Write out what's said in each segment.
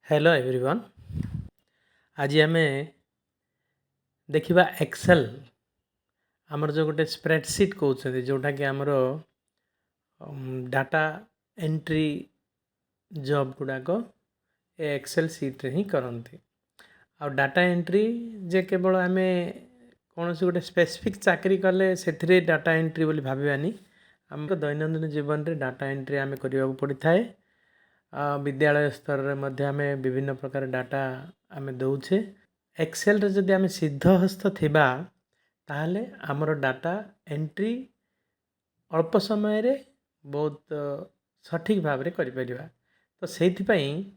Hello everyone. आज आम देखा एक्सेल आमर जो गोटे स्प्रेडशीट कहते जोटा कि आमर डाटा एंट्री जॉब गुड़ाक एक्सेल सीट रे ही करती। आ डाटा एंट्री जे केवल आम कौन गोटे स्पेसिफिक चाकरी कले से डाटा एंट्री बोली भावानी आम दैनंदिन जीवन में डाटा एंट्री आम करने पड़ी थाए। विद्यालय स्तर में आम विभिन्न प्रकार डाटा आम दौचे। एक्सेल रे जदि आम सिद्धहस्त थिबा ताहले आमर डाटा एंट्री अल्प समय रे बहुत सठिक भाव में करिपरिबा। तो सेइथिपई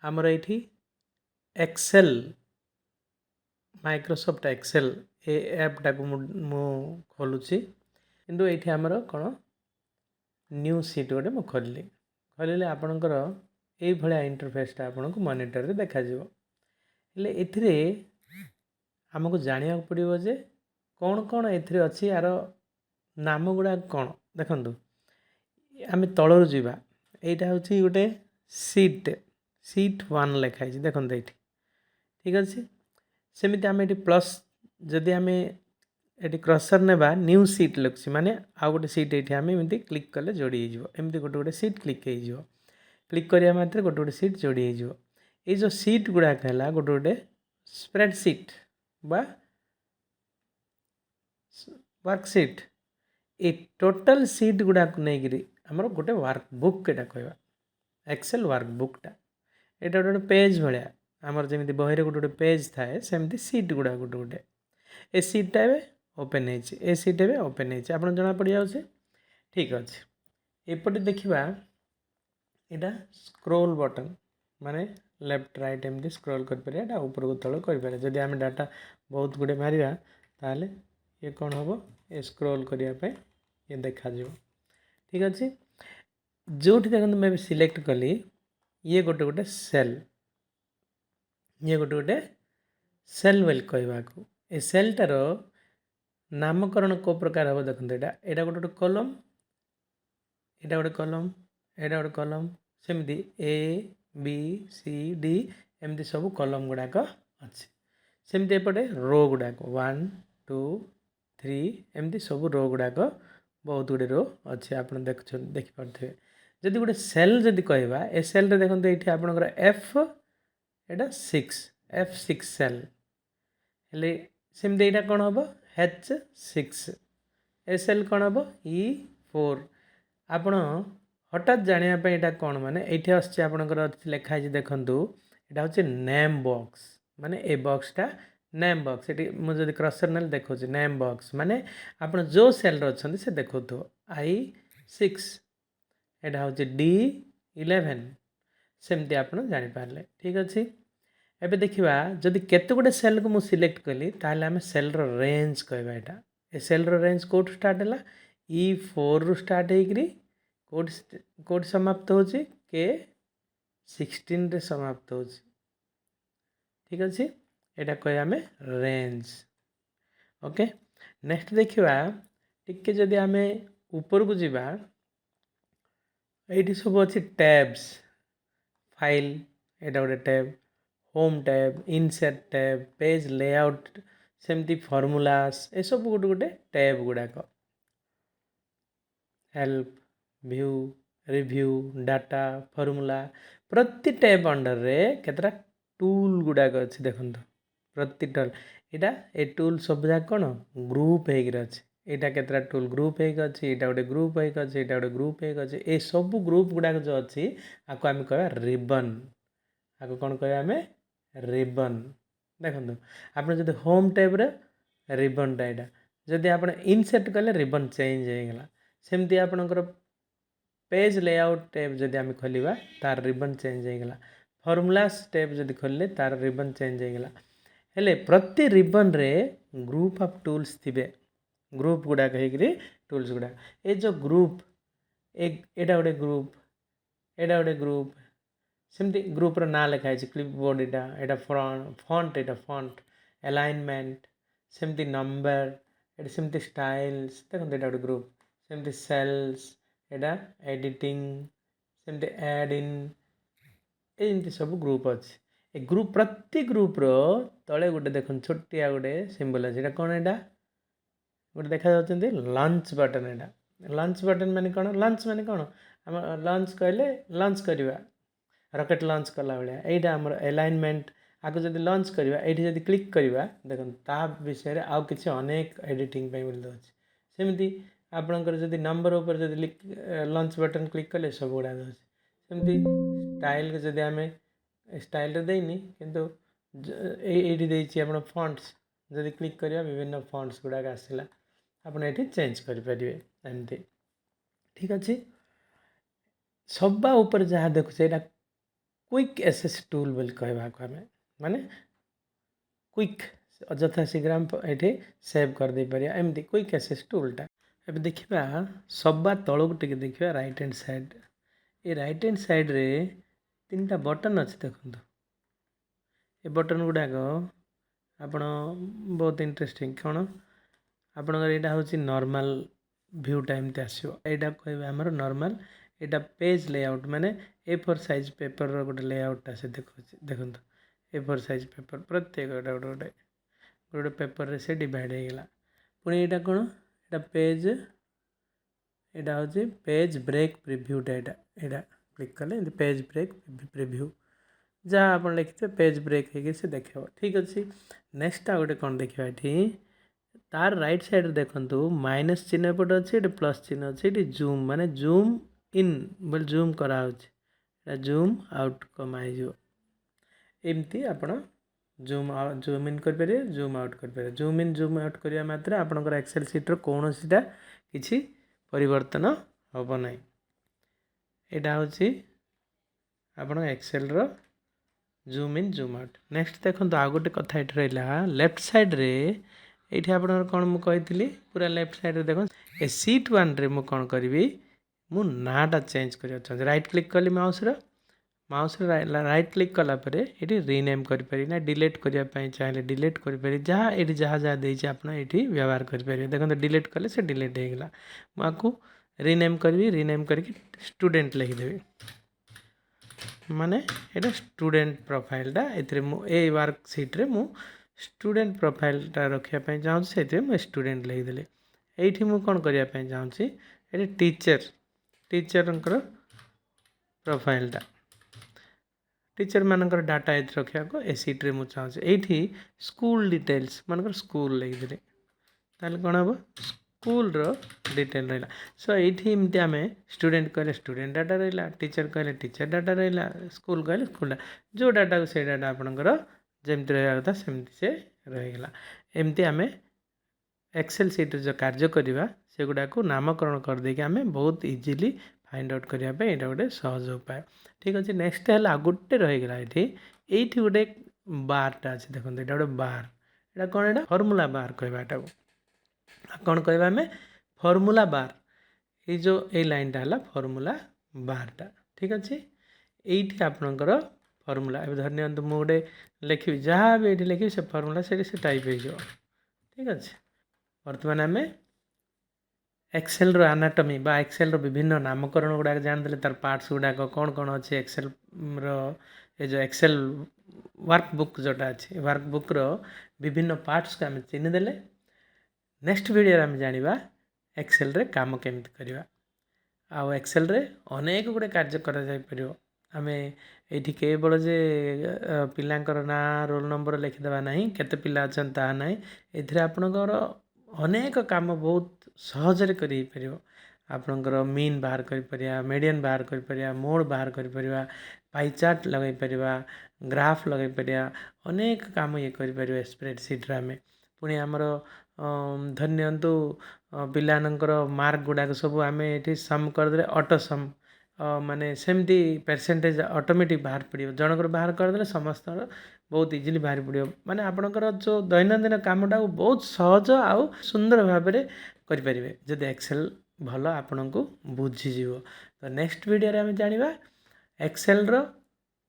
आमर एठी एक्सेल माइक्रोसॉफ्ट एक्सेल ए ऐप टाको मु खोलुची किंतु एठी आमर कोन न्यू सीट गोटे मु खोलली खोलिले आपणकर यही भाया इंटरफेसटा आपको मॉनिटर रे देखा जिवो। हेले एथिरे आमको जानिया पड़ो जे कौन कौन एथिरे अच्छी यार नाम गुड़ा कौन देखु आम तलर जावा। यहाँ हूँ गोटे सीट सीट 1 लिखाई देखो ये ठीक अच्छे। सेमती आम ये प्लस जदि आम ये क्रसर नेबा न्यू सीट लिखुची माने आउ गोटे सीट ये आम एमती क्लिक कले जोड़ी एमती गोटे गोटे सीट क्लिक हो क्लिक करिया मात्रे गोटे गोटे सीट जोड़ी हो। ये जो सीट गुड़ाक है गोटे गोटे स्प्रेडशीट बा वर्कशीट ये टोटल सीट गुड़ाक नहीं आमर गोटे वर्कबुक एटा कहवा एक्सेल वर्कबुकटा एटा गोटे पेज भाया आमर जमी बही गोटे गोटे पेज थाए सेमती सीट गुड़ा गोटे गोटे ए सीटा ए ओपेन ए सीट ए ओपेन आप जना पड़ जाऊे ठीक अच्छे। एपटे देखा यहाँ स्क्रोल बटन माने लेफ्ट राइट एमती स्क्रोल कर ऊपर को तल कर जदि आम डाटा बहुत गुड़े मारिया ताले ये कौन हम ये स्क्रोल करने ये देखा ठीक अच्छे। जो देखो मैं सिलेक्ट कली ये गोटे गोटे सेल ये गोटे गोटे सेल वेल कहवा ये सेलटार नामकरण को प्रकार हम देखते यहाँ गोटे गोटे कलम यहाँ गोटे कलम यहाँ गोटे कलम सेमती ए बी सी डी एमती सब कलम गुड़ाक अच्छे। सेमती एपटे रो गुड़ाक 1 2 3 एमती सब रो गुड़ाक बहुत गुड़े रो अच्छे आप देखिपे। जदि गोटे सेल जदि कहवा ए सेल रे देखते ये आपंकर F6 सेल हेले सेमती यहाँ कौन हम H6 ए सेल कौन हम E4 आपण हठात जानापी यहाँ कौन माने ये आपंकर लिखाई देखूँ यहाँ हूँ नेम बॉक्स माने ए बॉक्सटा नेम बॉक्स ये मुझे क्रसर ना देखो नेम बॉक्स माने आप जो सेल अच्छा से देखो I6 यहाँ हूँ D11 सेमती आप जापारे ठीक अच्छे। एबे देखा जदि केते गोटे सेल को मुझे सिलेक्ट कली ताहले आम सेल रेंज कहवा यहाँ ए सेल रेंज कौट स्टार्ट है E4 रु स्टार्ट होट समाप्त हो K16 रे समाप्त हो ठीक अच्छे। यहाँ कह आम रेंज ओके। नेक्स्ट देखा टिके जदि आम ऊपर को जीवा ये सब अच्छी टैब्स फाइल यहाँ गोटे tab home tab insert tab page layout सेमती फॉर्मूलास ये सब गोटे गोटे टैब गुड़ाक help view review data formula प्रति टैब अंडर रे केतरा टूल गुड़ाक अच्छे देखो प्रति टूल यहाँ ये टूल सब जाक कौन ग्रुप अच्छे यहाँ केतरा टूल ग्रुप अच्छे यहाँ गोटे ग्रुप अच्छे यहाँ गोटे ग्रुप अच्छे ये सब ग्रुप गुड़ाक जो अच्छी आपको आम कह रिबन आपको कौन कह आम रिबन देखो आप जब होम टैब रे रिबनटा यहाँ जदि आप इनसेट कले रिबन चेंज होगा सेमती आपणकर पेज लेआउट टैब जदि आम खोलिबा तार रिबन चेंज होगा फॉर्मूलास टैब जदि खोलिले तार रिबन चेंज होगा हेले प्रति रिबन रे ग्रुप ऑफ टूल्स थिबे ग्रुप गुड़ाक टूल्स गुड़ा ये जो ग्रुप एटा गोटे ग्रुप एटा गोटे ग्रुप सेमती ग्रुप रो ना लिखाई क्लिपबोर्ड यहाँ फॉन्ट यहाँ फॉन्ट अलाइनमेंट सेमती नंबर ये सेमती स्टाइल्स देखो यहाँ गोटे ग्रुप सेमती सेल्स यहाँ एडिटिंग सेमती एड इन ଏମିତି ସବୁ ଗ୍ରୁପ୍ ଅଛି। ଏ ଗ୍ରୁପ୍ ପ୍ରତି ଗ୍ରୁପ୍ର ତଳେ ଗୋଟେ ଦେଖନ୍ତୁ ଛୋଟିଆ ଗୋଟେ ସିମ୍ବଲ୍ ଅଛି। ଏଇଟା କ'ଣ? ଏଇଟା ଗୋଟେ ଦେଖାଯାଉଛନ୍ତି ଲଞ୍ଚ ବଟନ୍। ଏଇଟା ଲଞ୍ଚ ବଟନ୍ ମାନେ କ'ଣ? ଲଞ୍ଚ ମାନେ କ'ଣ? ଆମ ଲଞ୍ଚ କହିଲେ ଲଞ୍ଚ କରିବା, ରକେଟ୍ ଲଞ୍ଚ କଲା ଭଳିଆ। ଏଇଟା ଆମର ଆଲାଇନମେଣ୍ଟ। ଆକୁ ଯଦି ଲଞ୍ଚ କରିବା, ଏଇଠି ଯଦି କ୍ଲିକ୍ କରିବା, ଦେଖନ୍ତୁ ତା ବିଷୟରେ ଆଉ କିଛି ଅନେକ ଏଡ଼ିଟିଂ ପାଇଁ ବୋଲି ଅଛି। ସେମିତି ଆପଣଙ୍କର ଯଦି ନମ୍ବର ଉପରେ ଯଦି ଲଞ୍ଚ ବଟନ୍ କ୍ଲିକ୍ କଲେ ସବୁ ଗୁଡ଼ାକ ଅଛି। ସେମିତି ଷ୍ଟାଇଲ୍କୁ ଯଦି ଆମେ ଷ୍ଟାଇଲ୍ରେ ଦେଇନି, କିନ୍ତୁ ଏଇଠି ଦେଇଛି ଆପଣ ଫଣ୍ଟସ୍, ଯଦି କ୍ଲିକ୍ କରିବା ବିଭିନ୍ନ ଫଣ୍ଟସ୍ ଗୁଡ଼ାକ ଆସିଲା, ଆପଣ ଏଠି ଚେଞ୍ଜ କରିପାରିବେ। ଏମିତି ଠିକ୍ ଅଛି। ସବା ଉପରେ ଯାହା ଦେଖୁଛେ ଏଇଟା କ୍ୱିକ୍ ଏସେସ୍ ଟୁଲ୍ ବୋଲି କହିବାକୁ ଆମେ, ମାନେ କ୍ୱିକ୍ ଅଯଥା ଶୀଘ୍ର ଆମେ ଏଠି ସେଭ୍ କରିଦେଇପାରିବା। ଏମିତି କ୍ୱିକ୍ ଏସେସ୍ ଟୁଲ୍ଟା। ଏବେ ଦେଖିବା ସବା ତଳକୁ ଟିକେ ଦେଖିବା ରାଇଟ୍ ହ୍ୟାଣ୍ଡ ସାଇଡ଼୍। ଏ ରାଇଟ୍ ହ୍ୟାଣ୍ଡ ସାଇଡ଼୍ରେ 3ଟା ବଟନ୍ ଅଛି ଦେଖନ୍ତୁ। ଏ ବଟନ୍ ଗୁଡ଼ାକ ଆପଣ ବହୁତ ଇଣ୍ଟରେଷ୍ଟିଂ। କ'ଣ? ଆପଣଙ୍କର ଏଇଟା ହେଉଛି ନର୍ମାଲ୍ ଭ୍ୟୁଟା ଏମିତି ଆସିବ। ଏଇଟା କହିବେ ଆମର ନର୍ମାଲ୍। ଏଇଟା ପେଜ୍ ଲେଆଉଟ୍, ମାନେ A4 ସାଇଜ୍ ପେପର୍ର ଗୋଟେ ଲେଆଉଟ୍ଟା ସେ ଦେଖୁଛି। ଦେଖନ୍ତୁ A4 ସାଇଜ୍ ପେପର୍ ପ୍ରତ୍ୟେକ ଗୋଟେ ପେପର୍ରେ ସେ ଡିଭାଇଡ଼୍ ହେଇଗଲା। ପୁଣି ଏଇଟା କ'ଣ? ଏଇଟା ପେଜ୍, ଏଇଟା ହେଉଛି ପେଜ୍ ବ୍ରେକ୍ ପ୍ରିଭ୍ୟୁଟା। ଏଇଟା କ୍ଲିକ୍ କଲେ ଏମିତି ପେଜ୍ ବ୍ରେକ୍ ପ୍ରିଭ୍ୟୁ, ଯାହା ଆପଣ ଲେଖିଥିବେ ପେଜ୍ ବ୍ରେକ୍ ହେଇକି ସେ ଦେଖେଇବ। ଠିକ୍ ଅଛି। ନେକ୍ସଟ ଆଉ ଗୋଟେ କ'ଣ ଦେଖିବା ଏଠି, ତାର ରାଇଟ୍ ସାଇଡ଼୍ରେ ଦେଖନ୍ତୁ ମାଇନସ୍ ଚିହ୍ନ ଏପଟେ ଅଛି, ଏଠି ପ୍ଲସ୍ ଚିହ୍ନ ଅଛି। ଏଠି ଜୁମ୍, ମାନେ ଜୁମ୍ ଇନ୍ ବୋଲି ଜୁମ୍ କରାହେଉଛି, ଏଇଟା ଜୁମ୍ ଆଉଟ୍ କମା ହେଇଯିବ। ଏମିତି ଆପଣ ଜୁମ୍ ଇନ୍ କରିପାରିବେ, ଜୁମ୍ ଆଉଟ୍ କରିପାରିବେ। ଜୁମ୍ ଇନ୍ ଜୁମ୍ ଆଉଟ୍ କରିବା ମାତ୍ରେ ଆପଣଙ୍କର ଏକ୍ସେଲ୍ ସିଟ୍ର କୌଣସିଟା କିଛି ପରିବର୍ତ୍ତନ ହେବ ନାହିଁ। ଏଇଟା ହେଉଛି ଆପଣ ଏକ୍ସେଲ୍ର zoom in zoom out. Next ଦେଖନ୍ତୁ ଆଉ ଗୋଟେ କଥା ଏଠି ରହିଲା ଲେଫ୍ଟ ସାଇଡ଼୍ରେ। ଏଇଠି ଆପଣଙ୍କର କ'ଣ ମୁଁ କହିଥିଲି, ପୁରା ଲେଫ୍ଟ ସାଇଡ଼୍ରେ ଦେଖନ୍ତୁ ଏ ସିଟ୍ 1ରେ ମୁଁ କ'ଣ କରିବି, ମୁଁ ନାଁଟା ଚେଞ୍ଜ କରିବାକୁ ଚାହୁଁଛି। ରାଇଟ୍ କ୍ଲିକ୍ କଲି ମାଉସ୍ରେ ରାଇଟ୍ କ୍ଲିକ୍ କଲା ପରେ ଏଠି ରିନେମ୍ କରିପାରିବି, ନା ଡିଲିଟ୍ କରିବା ପାଇଁ ଚାହିଁଲେ ଡିଲିଟ୍ କରିପାରିବି। ଯାହା ଏଠି ଯାହା ଦେଇଛି ଆପଣ ଏଠି ବ୍ୟବହାର କରିପାରିବେ। ଦେଖନ୍ତୁ ଡିଲିଟ୍ କଲେ ସେ ଡିଲିଟ୍ ହେଇଗଲା। ମୁଁ ଆକୁ ରିନେମ୍ କରିବି, ରିନେମ୍ କରିକି ଷ୍ଟୁଡେଣ୍ଟ ଲେଖିଦେବି। ମାନେ ଏଇଟା ଷ୍ଟୁଡେଣ୍ଟ ପ୍ରୋଫାଇଲ୍ଟା, ଏଥିରେ ମୁଁ ଏଇ ୱାର୍କ ସିଟ୍ରେ ମୁଁ ଷ୍ଟୁଡେଣ୍ଟ ପ୍ରୋଫାଇଲ୍ଟା ରଖିବା ପାଇଁ ଚାହୁଁଛି, ସେଥିରେ ମୁଁ ଷ୍ଟୁଡେଣ୍ଟ ଲେଖିଦେଲି। ଏଇଠି ମୁଁ କ'ଣ କରିବା ପାଇଁ ଚାହୁଁଛି, ଏଠି ଟିଚର୍ଙ୍କର ପ୍ରୋଫାଇଲ୍ଟା, ଟିଚର୍ମାନଙ୍କର ଡାଟା ଏଠି ରଖିବାକୁ ଏ ସିଟ୍ରେ ମୁଁ ଚାହୁଁଛି। ଏଇଠି ସ୍କୁଲ୍ ଡିଟେଲ୍ସ, ମନେକର ସ୍କୁଲ୍ ଲେଖିଦେଲି, ତାହେଲେ କ'ଣ ହେବ, ସ୍କୁଲ୍ର ଡିଟେଲ୍ ରହିଲା। ସୋ ଏଇଠି ଏମିତି ଆମେ ଷ୍ଟୁଡେଣ୍ଟ କହିଲେ ଷ୍ଟୁଡେଣ୍ଟ ଡାଟା ରହିଲା, ଟିଚର୍ କହିଲେ ଟିଚର୍ ଡାଟା ରହିଲା, ସ୍କୁଲ୍ କହିଲେ ସ୍କୁଲ୍ ଡାଟା। ଯେଉଁ ଡାଟାକୁ ସେଇ ଡାଟା ଆପଣଙ୍କର ଯେମିତି ରହିବା କଥା ସେମିତି ସେ ରହିଗଲା। ଏମିତି ଆମେ ଏକ୍ସେଲ୍ ସିଟ୍ରେ ଯେଉଁ କାର୍ଯ୍ୟ କରିବା ସେଗୁଡ଼ାକୁ ନାମକରଣ କରିଦେଇକି ଆମେ ବହୁତ ଇଜିଲି ଫାଇଣ୍ଡ ଆଉଟ୍ କରିବା ପାଇଁ ଏଇଟା ଗୋଟେ ସହଜ ଉପାୟ। ଠିକ୍ ଅଛି। ନେକ୍ସଟ ହେଲା ଆଉ ଗୋଟେ ରହିଗଲା ଏଇଠି ଗୋଟେ ବାର୍ଟା ଅଛି ଦେଖନ୍ତୁ, ଏଇଟା ଗୋଟେ ବାର୍। ଏଇଟା କ'ଣ? ଏଇଟା ଫର୍ମୁଲା ବାର୍ କହିବା ଏଟାକୁ। କ'ଣ କହିବା ଆମେ? ଫର୍ମୁଲା ବାର୍। ଏଇ ଲାଇନ୍ଟା ହେଲା ଫର୍ମୁଲା ବାର୍ଟା। ଠିକ୍ ଅଛି। ଏଇଠି ଆପଣଙ୍କର ଫର୍ମୁଲା, ଏବେ ଧରି ନିଅନ୍ତୁ ମୁଁ ଗୋଟେ ଲେଖିବି, ଯାହା ବି ଏଇଠି ଲେଖିବି ସେ ଫର୍ମୁଲା ସେଠି ସେ ଟାଇପ୍ ହେଇଯିବ। ଠିକ୍ ଅଛି। ବର୍ତ୍ତମାନ ଆମେ ଏକ୍ସେଲ୍ର ଆନାଟମି ବା ଏକ୍ସେଲ୍ର ବିଭିନ୍ନ ନାମକରଣ ଗୁଡ଼ାକ ଜାଣିଦେଲେ, ତାର ପାର୍ଟସ୍ ଗୁଡ଼ାକ କ'ଣ କ'ଣ ଅଛି। ଏକ୍ସେଲ୍ର ଏ ଯେଉଁ ଏକ୍ସେଲ୍ ୱାର୍କ ବୁକ୍ ଯେଉଁଟା ଅଛି, ୱାର୍କ ବୁକ୍ର ବିଭିନ୍ନ ପାର୍ଟସ୍କୁ ଆମେ ଚିହ୍ନିଦେଲେ, ନେକ୍ସଟ ଭିଡ଼ିଓରେ ଆମେ ଜାଣିବା ଏକ୍ସେଲ୍ରେ କାମ କେମିତି କରିବା। ଆଉ ଏକ୍ସେଲ୍ରେ ଅନେକ ଗୁଡ଼ିଏ କାର୍ଯ୍ୟ କରାଯାଇପାରିବ। ଆମେ ଏଇଠି କେବଳ ଯେ ପିଲାଙ୍କର ନାଁ ରୋଲ୍ ନମ୍ବର ଲେଖିଦେବା ନାହିଁ, କେତେ ପିଲା ଅଛନ୍ତି ତାହା ନାହିଁ। ଏଥିରେ ଆପଣଙ୍କର ଅନେକ କାମ ବହୁତ ସହଜରେ କରି ହେଇପାରିବ। ଆପଣଙ୍କର ମିନ୍ ବାହାର କରିପାରିବା, ମିଡ଼ିଆନ୍ ବାହାର କରିପାରିବା, ମୋଡ଼୍ ବାହାର କରିପାରିବା, ପାଇ ଚାର୍ଟ ଲଗାଇ ପାରିବା, ଗ୍ରାଫ୍ ଲଗାଇ ପାରିବା, ଅନେକ କାମ ଇଏ କରିପାରିବା ସ୍ପ୍ରେଡ଼ସିଟ୍ରେ ଆମେ। ପୁଣି ଆମର ଧରି ନିଅନ୍ତୁ ପିଲାମାନଙ୍କର ମାର୍କ ଗୁଡ଼ାକ ସବୁ ଆମେ ଏଠି ସମ୍ କରିଦେଲେ ଅଟୋ ସମ୍, ମାନେ ସେମିତି ପରସେଣ୍ଟେଜ୍ ଅଟୋମେଟିକ୍ ବାହାର ପଡ଼ିବ। ଜଣଙ୍କର ବାହାର କରିଦେଲେ ସମସ୍ତଙ୍କର ବହୁତ ଇଜିଲି ବାହାରି ପଡ଼ିବ। ମାନେ ଆପଣଙ୍କର ଯେଉଁ ଦୈନନ୍ଦିନ କାମଟାକୁ ବହୁତ ସହଜ ଆଉ ସୁନ୍ଦର ଭାବରେ କରିପାରିବେ ଯଦି ଏକ୍ସେଲ୍ ଭଲ ଆପଣଙ୍କୁ ବୁଝିଯିବ। ତ ନେକ୍ସଟ ଭିଡ଼ିଓରେ ଆମେ ଜାଣିବା ଏକ୍ସେଲ୍ର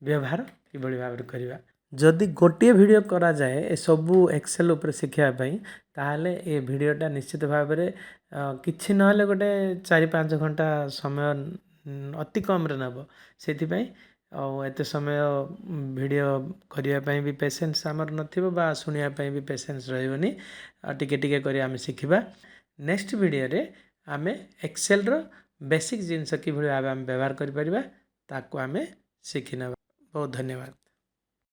ବ୍ୟବହାର କିଭଳି ଭାବରେ କରିବା। ଯଦି ଗୋଟିଏ ଭିଡ଼ିଓ କରାଯାଏ ଏସବୁ ଏକ୍ସେଲ୍ ଉପରେ ଶିଖିବା ପାଇଁ, ତାହେଲେ ଏ ଭିଡ଼ିଓଟା ନିଶ୍ଚିତ ଭାବରେ କିଛି ନହେଲେ ଗୋଟେ 4-5 ଘଣ୍ଟା ସମୟ ଅତି କମ୍ରେ ନେବ। ସେଥିପାଇଁ ଆଉ ଏତେ ସମୟ ଭିଡ଼ିଓ କରିବା ପାଇଁ ବି ପେସେନ୍ସ ଆମର ନଥିବ ବା ଶୁଣିବା ପାଇଁ ବି ପେସେନ୍ସ ରହିବନି। ଆଉ ଟିକେ ଟିକେ କରି ଆମେ ଶିଖିବା। ନେକ୍ସଟ ଭିଡ଼ିଓରେ ଆମେ ଏକ୍ସେଲର ବେସିକ୍ ଜିନିଷ କିଭଳି ଭାବେ ଆମେ ବ୍ୟବହାର କରିପାରିବା ତାକୁ ଆମେ ଶିଖିନେବା। ବହୁତ ଧନ୍ୟବାଦ।